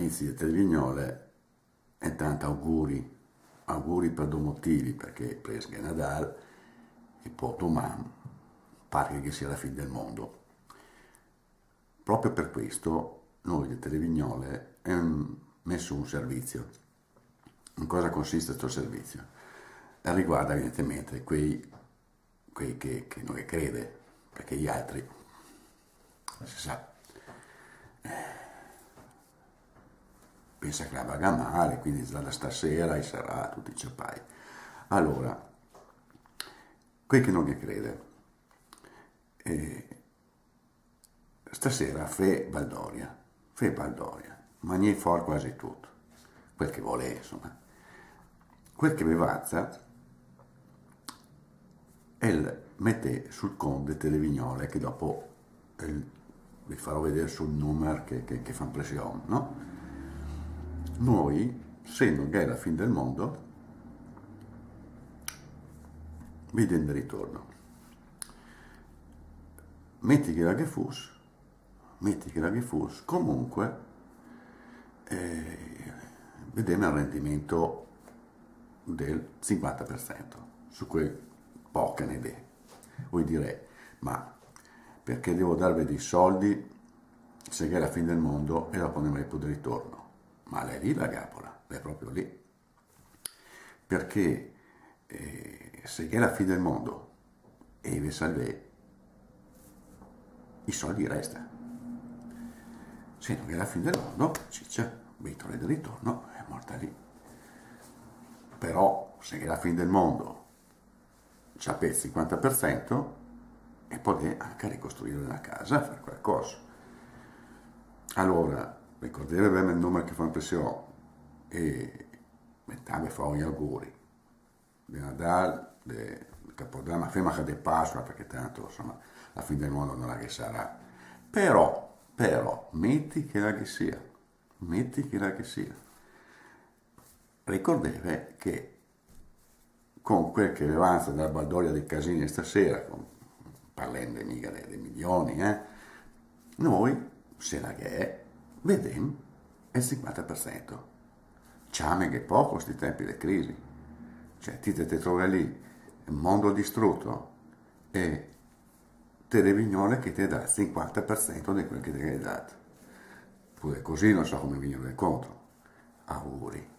amici di Televignole, intanto auguri per due motivi, perché presga Nadal e poi domani pare che sia la fine del mondo. Proprio per questo noi di Televignole abbiamo messo un servizio. In cosa consiste questo servizio? Riguarda evidentemente quei che non crede, perché gli altri, si sa, pensa che la vaga male, quindi da stasera e sarà tutti i ciapai. Allora, quei che non gli crede, stasera fe Baldoria, ma ne fuori quasi tutto, quel che vuole, insomma. Quel che mi vazza, mette sul conto Televignole, che dopo vi farò vedere sul numero che fa impressione, no? Noi, se non è la fine del mondo, vedi in ritorno. Metti che la che fosse, comunque, vediamo il rendimento del 50% su quel poche ne idee. Voi direi, ma perché devo darvi dei soldi se è la fine del mondo e dopo ne mai più di ritorno? Ma lei è lì la gabola, è proprio lì. Perché se è la fine del mondo e vi salve, i soldi resta. Se non è la fine del mondo, ciccia, vittoria di ritorno, è morta lì. Però se è la fine del mondo, c'ha il 50% e poi anche ricostruire una casa, fare qualcosa. Allora, ricordatevi bene il numero che fa impressione e mettame fa gli auguri di Nadal, di Capodanno, ma prima che di Pasqua, perché tanto insomma la fine del mondo non è che sarà. Però, metti che la che sia. Ricordatevi che con quel che avanza dalla Baldoria dei casini stasera, parlando mica dei milioni, noi, se la che è, vediamo il 50%. Ciame che poco sti tempi di crisi. Cioè, ti trovi lì, il mondo distrutto, e Televignole che ti dà il 50% di quel che ti hai dato. Pure così non so come venire incontro. Auguri.